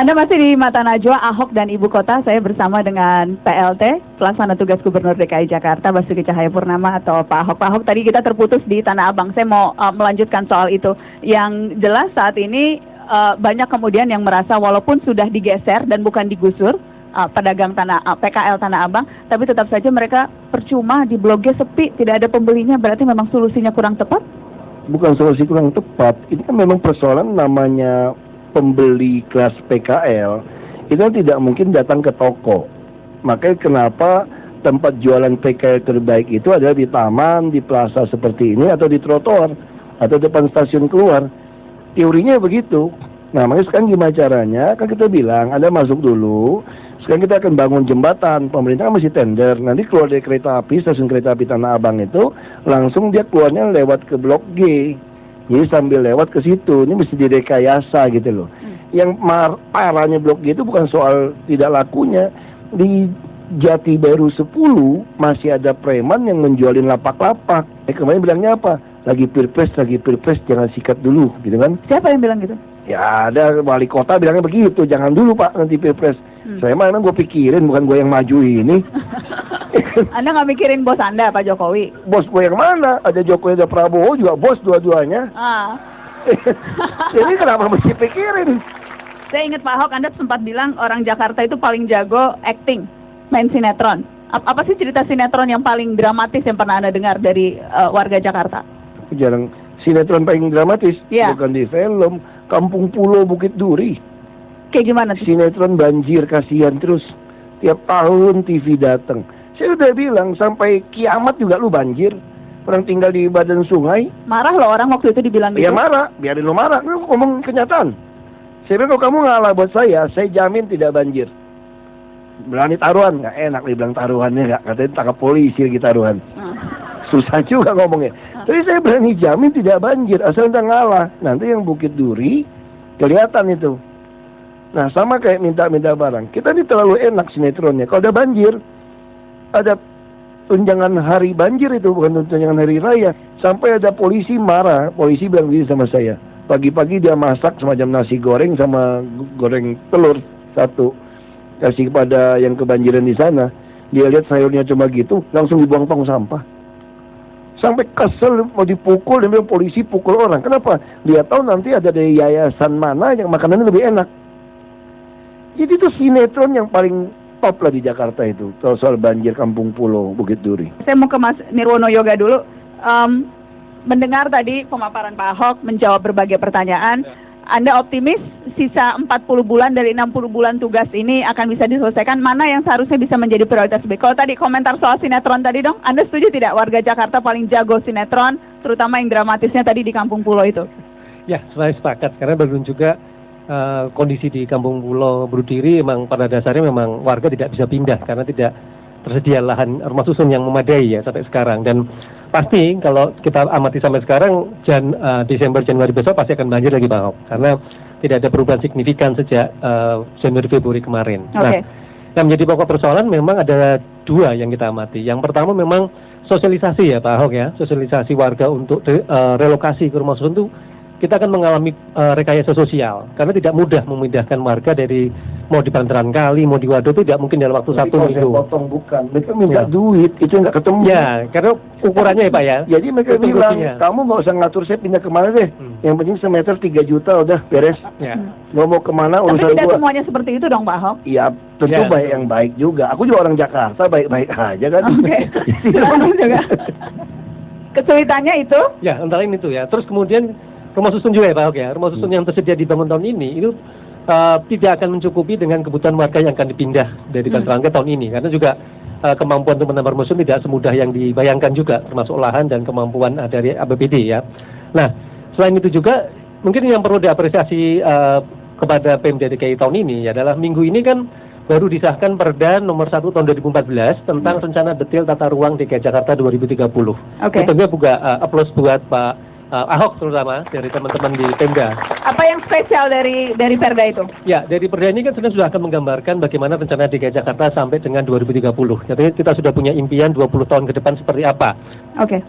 Anda masih di Mata Najwa, Ahok dan Ibu Kota. Saya bersama dengan PLT, Pelaksana Tugas Gubernur DKI Jakarta, Basuki Cahayapurnama atau Pak Ahok. Pak Ahok, tadi kita terputus di Tanah Abang. Saya mau melanjutkan soal itu. Yang jelas saat ini banyak kemudian yang merasa walaupun sudah digeser dan bukan digusur, pedagang PKL Tanah Abang, tapi tetap saja mereka percuma, di Blok G sepi, tidak ada pembelinya. Berarti memang solusinya kurang tepat? Bukan solusi kurang tepat. Ini kan memang persoalan namanya pembeli kelas PKL itu tidak mungkin datang ke toko. Makanya kenapa tempat jualan PKL terbaik itu adalah di taman, di plaza seperti ini, atau di trotoar, atau depan stasiun keluar. Teorinya begitu. Nah, makanya sekarang gimana caranya? Kan kita bilang, Anda masuk dulu, sekarang kita akan bangun jembatan, pemerintah kan masih tender, nanti keluar dari kereta api, stasiun kereta api Tanah Abang itu, langsung dia keluarnya lewat ke Blok G. Jadi sambil lewat ke situ, ini mesti direkayasa gitu loh. Yang parahnya Blok G itu bukan soal tidak lakunya. Di Jati Baru 10 masih ada preman yang menjualin lapak-lapak. Kemarin bilangnya apa? Lagi pilpres, jangan sikat dulu, gitu kan? Siapa yang bilang gitu? Ya ada wali kota bilangnya begitu, jangan dulu Pak nanti pilpres. Saya mah emang gue pikirin, bukan gue yang maju ini. Anda nggak mikirin bos Anda, Pak Jokowi? Bos gue yang mana? Ada Jokowi, ada Prabowo juga bos dua-duanya. Jadi kenapa mesti pikirin? Saya ingat Pak Ahok, Anda sempat bilang orang Jakarta itu paling jago acting, main sinetron. Apa sih cerita sinetron yang paling dramatis yang pernah Anda dengar dari warga Jakarta? Jarang. Sinetron paling dramatis? Yeah. Bukan di film. Kampung Pulau Bukit Duri. Kayak gimana sih? Sinetron banjir, kasihan terus. Tiap tahun TV datang. Saya udah bilang, sampai kiamat juga lu banjir. Orang tinggal di badan sungai. Marah loh orang waktu itu dibilang gitu. Ya marah, biarin lu marah. Lu ngomong kenyataan. Saya bilang, kalau kamu ngalah buat saya jamin tidak banjir. Berani taruhan? Nggak enak dibilang taruhannya, nggak. Katanya tangkap polisi lagi taruhan. Susah juga ngomongnya. Tapi saya berani jamin tidak banjir, asal anda ngalah. Nanti yang Bukit Duri, kelihatan itu. Nah, sama kayak minta-minta barang. Kita ini terlalu enak sinetronnya. Kalau ada banjir, ada tunjangan hari banjir itu, bukan tunjangan hari raya. Sampai ada polisi marah. Polisi bilang gini sama saya. Pagi-pagi dia masak semacam nasi goreng sama goreng telur satu. Kasih kepada yang kebanjiran di sana. Dia lihat sayurnya cuma gitu, langsung dibuang tong sampah. Sampai kesel mau dipukul, dia bilang polisi pukul orang. Kenapa? Dia tahu nanti ada dari yayasan mana yang makanannya lebih enak. Jadi itu sinetron yang paling top lah di Jakarta itu. Soal banjir Kampung Pulau Bukit Duri. Saya mau ke Mas Nirwono Yoga dulu. Mendengar tadi pemaparan Pak Ahok, menjawab berbagai pertanyaan. Anda optimis sisa 40 bulan dari 60 bulan tugas ini akan bisa diselesaikan? Mana yang seharusnya bisa menjadi prioritas B? Kalau tadi komentar soal sinetron tadi dong, Anda setuju tidak warga Jakarta paling jago sinetron, terutama yang dramatisnya tadi di Kampung Pulau itu? Ya, saya sepakat, karena belum juga kondisi di Kampung Pulau Berdiri memang pada dasarnya memang warga tidak bisa pindah karena tidak tersedia lahan rumah susun yang memadai ya sampai sekarang. Dan pasti kalau kita amati sampai sekarang Desember Januari besok pasti akan banjir lagi Pak Ahok, karena tidak ada perubahan signifikan sejak Januari Februari kemarin. Okay. Nah, menjadi pokok persoalan memang ada dua yang kita amati. Yang pertama memang sosialisasi ya Pak Ahok ya, sosialisasi warga untuk relokasi ke rumah susun itu kita akan mengalami rekayasa sosial karena tidak mudah memindahkan warga dari mau di bantaran kali, mau di waduk itu tidak mungkin dalam waktu Jadi 1 minggu. Potong bukan, mereka minta duit, itu nggak ketemu. Ya, karena ukurannya ya Pak ya. Jadi mereka bilang, kamu nggak usah ngatur saya pindah kemana deh. Yang penting semeter 3 juta udah beres. Ya. Nggak mau kemana urusan gua. Tapi tidak semuanya seperti itu dong Pak Ahok. Iya, tentu baik yang baik juga. Aku juga orang Jakarta, baik-baik aja kan. Oke. Juga. Kesulitannya itu? Ya, antara ini tuh ya. Terus kemudian rumah susun juga ya Pak Ahok ya. Rumah susun yang tersedia dibangun tahun ini itu tidak akan mencukupi dengan kebutuhan warga yang akan dipindah dari Bantaran ke tahun ini, karena juga kemampuan untuk menambah rumah susun tidak semudah yang dibayangkan juga, termasuk lahan dan kemampuan dari APBD ya. Nah, selain itu juga mungkin yang perlu diapresiasi kepada Pemda DKI tahun ini adalah minggu ini kan baru disahkan Perda nomor 1 tahun 2014 tentang rencana detail tata ruang DKI Jakarta 2030. Oke. Tentunya juga aplaus buat Pak Ahok terutama dari teman-teman di Pemda. Apa yang spesial dari Perda itu? Ya, dari Perda ini kan sebenarnya sudah akan menggambarkan bagaimana rencana DKI Jakarta sampai dengan 2030. Jadi kita sudah punya impian 20 tahun ke depan seperti apa. Oke.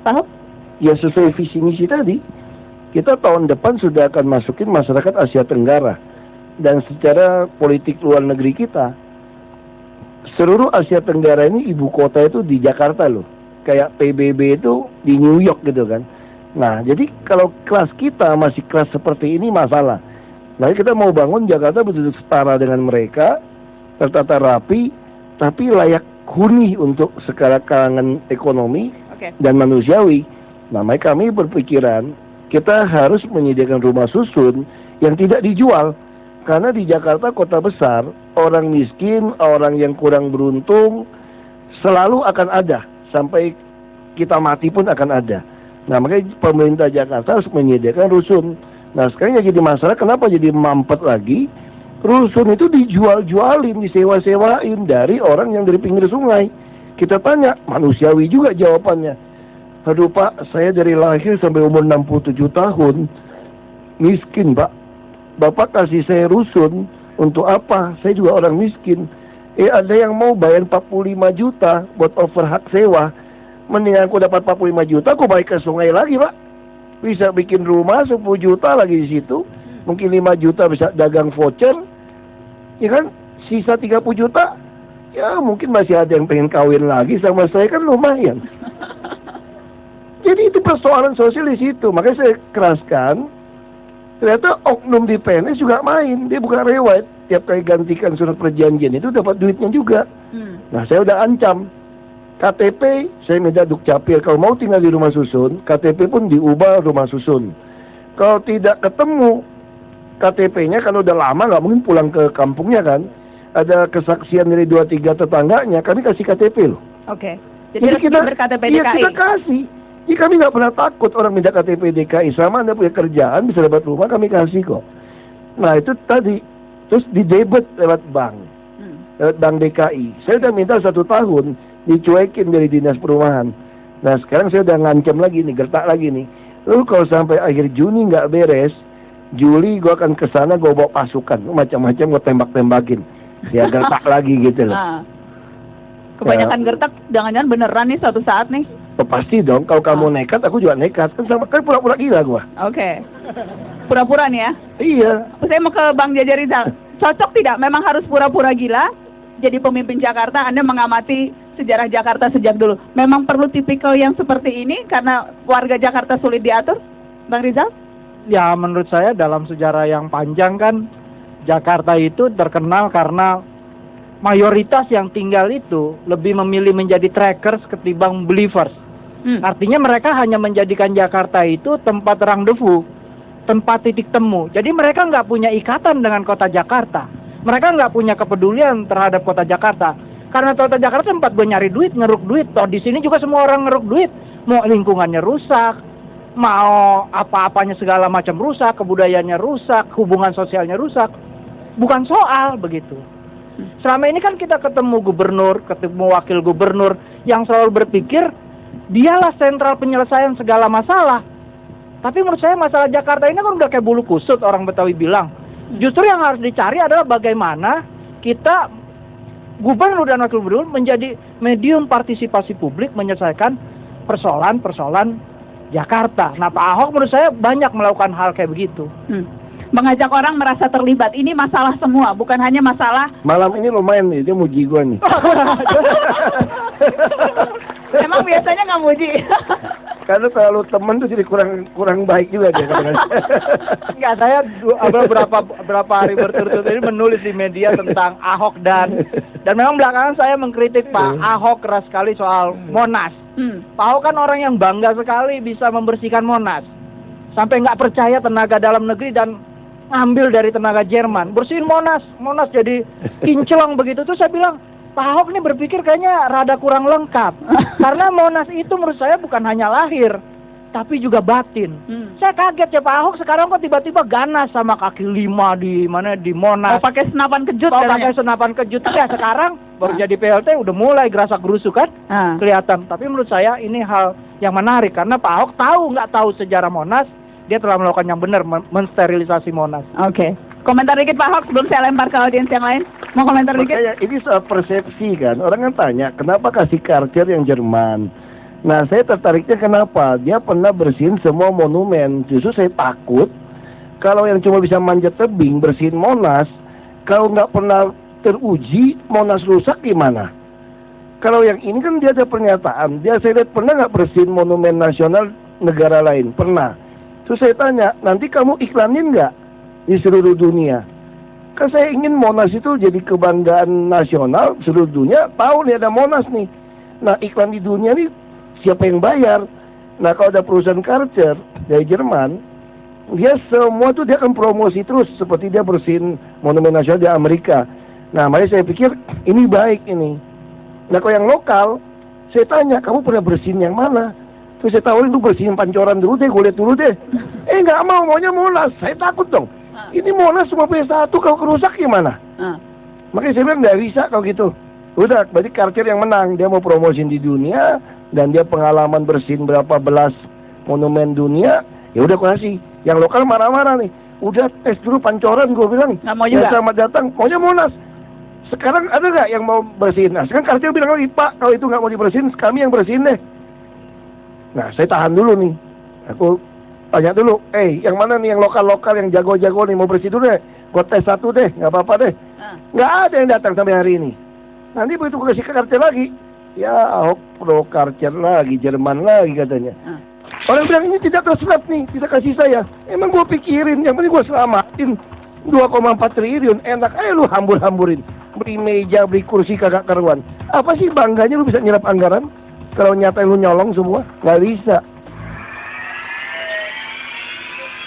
Pak Ahok? Ya sesuai visi misi tadi. Kita tahun depan sudah akan masukin masyarakat Asia Tenggara. dan secara politik luar negeri kita, seluruh Asia Tenggara ini ibu kota itu di Jakarta loh. Kayak PBB itu di New York gitu kan. Nah, jadi kalau kelas kita masih kelas seperti ini masalah. Nah, kita mau bangun Jakarta betul-betul setara dengan mereka, tertata rapi, tapi layak huni untuk segala kalangan ekonomi dan manusiawi. Nah, makanya kami berpikiran kita harus menyediakan rumah susun yang tidak dijual. Karena di Jakarta kota besar, orang miskin, orang yang kurang beruntung selalu akan ada. Sampai kita mati pun akan ada. Nah, makanya pemerintah Jakarta harus menyediakan rusun. Nah, sekarang yang jadi masalah, kenapa jadi mampet lagi? Rusun itu dijual-jualin, disewa-sewain dari orang yang dari pinggir sungai. Kita tanya, manusiawi juga jawabannya. Aduh Pak, saya dari lahir sampai umur 67 tahun, miskin Pak. Bapak kasih saya rusun, untuk apa? Saya juga orang miskin. Ada yang mau bayar 45 juta buat over hak sewa. Mendingan aku dapat 45 juta, aku balik ke sungai lagi Pak. Bisa bikin rumah 10 juta lagi di situ. Mungkin 5 juta bisa dagang voucher. Ya kan, sisa 30 juta. Ya mungkin masih ada yang pengen kawin lagi sama saya, kan lumayan. Jadi itu persoalan sosial di situ. Makanya saya keraskan, ternyata oknum di PNS juga main. Dia bukan reward. Tiap kali gantikan surat perjanjian itu dapat duitnya juga. Nah, saya udah ancam. KTP, saya minta Dukcapil. Kalau mau tinggal di rumah susun, KTP pun diubah rumah susun. Kalau tidak ketemu KTP-nya, kan udah lama nggak mungkin pulang ke kampungnya kan. Ada kesaksian dari 2-3 tetangganya, kami kasih KTP loh. Oke. Jadi kita berKTP DKI. Iya, kita kasih. Jadi kami nggak pernah takut orang minta KTP DKI. Sama Anda punya kerjaan, bisa dapat rumah, kami kasih kok. Nah, itu tadi. Terus didebet lewat bank. Lewat bank DKI. Saya udah minta 1 tahun, dicuekin dari Dinas Perumahan. Nah, sekarang saya udah ngancam lagi nih, gertak lagi nih. Lalu kalau sampai akhir Juni nggak beres, Juli gue akan kesana, gue bawa pasukan. Macam-macam gue tembak-tembakin. Ya gertak lagi gitu loh. Kebanyakan gertak, jangan-jangan beneran nih suatu saat nih. Oh, pasti dong, kalau kamu nekat, aku juga nekat. Kan sama kan pura-pura gila gua. Oke. Pura-pura nih ya? Iya. Saya mau ke Bang Jaja Rizal. Cocok tidak? Memang harus pura-pura gila? Jadi pemimpin Jakarta, Anda mengamati sejarah Jakarta sejak dulu. Memang perlu tipikal yang seperti ini karena warga Jakarta sulit diatur? Bang Rizal? Ya, menurut saya dalam sejarah yang panjang kan, Jakarta itu terkenal karena mayoritas yang tinggal itu lebih memilih menjadi trackers ketimbang believers. Artinya mereka hanya menjadikan Jakarta itu tempat rendezvous, tempat titik temu. Jadi mereka nggak punya ikatan dengan kota Jakarta. Mereka nggak punya kepedulian terhadap kota Jakarta. Karena kota Jakarta tempat gue nyari duit, ngeruk duit. Toh di sini juga semua orang ngeruk duit. Mau lingkungannya rusak, mau apa-apanya segala macam rusak, kebudayaannya rusak, hubungan sosialnya rusak. Bukan soal begitu. Selama ini kan kita ketemu gubernur, ketemu wakil gubernur yang selalu berpikir dialah sentral penyelesaian segala masalah. Tapi menurut saya masalah Jakarta ini kan udah kayak bulu kusut, orang Betawi bilang. Justru yang harus dicari adalah bagaimana kita gubernur dan wakil gubernur menjadi medium partisipasi publik menyelesaikan persoalan-persoalan Jakarta. Nah, Pak Ahok menurut saya banyak melakukan hal kayak begitu. Mengajak orang merasa terlibat. Ini masalah semua, bukan hanya masalah. Malam ini lumayan nih, dia muji gua nih. Emang biasanya nggak muji. Karena terlalu temen tuh jadi kurang baik juga dia. Enggak, saya berapa hari berturut-turut ini menulis di media tentang Ahok dan memang belakangan saya mengkritik Pak Ahok keras sekali soal Monas. Pak Ahok kan orang yang bangga sekali bisa membersihkan Monas. Sampai nggak percaya tenaga dalam negeri dan ngambil dari tenaga Jerman, bersihin Monas jadi kinclong begitu. Terus saya bilang, Pak Ahok ini berpikir kayaknya rada kurang lengkap. Karena Monas itu menurut saya bukan hanya lahir, tapi juga batin. Saya kaget ya Pak Ahok sekarang kok tiba-tiba ganas sama kaki 5 di Monas. Mau pakai senapan kejut pakai senapan kejut. Ya sekarang baru jadi PLT udah mulai gerasak gerusuk kan kelihatan. Tapi menurut saya ini hal yang menarik karena Pak Ahok nggak tahu sejarah Monas, dia telah melakukan yang benar, mensterilisasi Monas. Oke. Komentar dikit Pak Ahok sebelum saya lempar ke audiens yang lain. Mau komentar dikit? Ini soal persepsi kan. Orang kan tanya, kenapa kasih Karcher yang Jerman? Nah, saya tertariknya kenapa? Dia pernah bersihin semua monumen. Justru saya takut Kalau yang cuma bisa manjat tebing, bersihin Monas, kalau nggak pernah teruji, Monas rusak gimana? Kalau yang ini kan dia ada pernyataan, dia saya lihat pernah nggak bersihin monumen nasional negara lain? Pernah. Terus saya tanya, nanti kamu iklanin nggak di seluruh dunia? Kan saya ingin Monas itu jadi kebanggaan nasional, seluruh dunia tahu nih ada Monas nih. Nah iklan di dunia nih siapa yang bayar? Nah kalau ada perusahaan Karcher dari Jerman, dia semua tuh dia akan promosi terus seperti dia bersihin monumen nasional di Amerika. Nah makanya saya pikir ini baik ini. Nah kalau yang lokal, saya tanya kamu pernah bersihin yang mana? Terus saya tawarin tuh bersihin Pancoran dulu deh, gue lihat dulu deh. Nggak mau, maunya Monas. Saya takut dong. Ini Monas cuma punya satu, kalau kerusak gimana? Makanya saya bilang nggak bisa kalau gitu. Udah, berarti Karcher yang menang. Dia mau promosiin di dunia dan dia pengalaman bersihin berapa belas monumen dunia. Ya udah kasih. Yang lokal marah-marah nih. Udah tes dulu Pancoran, gue bilang. Nggak mau juga. Selamat datang, maunya Monas. Sekarang ada nggak yang mau bersihin? Nah sekarang Karcher bilang lagi, Pak kalau itu nggak mau dibersihin, kami yang bersihin deh. Nah saya tahan dulu nih. Aku tanya dulu, yang mana nih yang lokal-lokal yang jago-jago nih mau bersih dulu deh. Gue tes satu deh, nggak apa-apa deh. Nggak ada yang datang sampai hari ini. Nanti begitu gue kasih ke Karcher lagi, ya Ahok pro Karcher lagi, Jerman lagi katanya. Orang bilang ini tidak terserap nih, tidak kasih saya. Emang gue pikirin, yang penting gue selamatin 2,4 triliun, enak aja lu hambur-hamburin. Beli meja, beli kursi kagak karuan. Apa sih bangganya lu bisa nyerap anggaran? Kalau nyata lu nyolong semua, nggak bisa.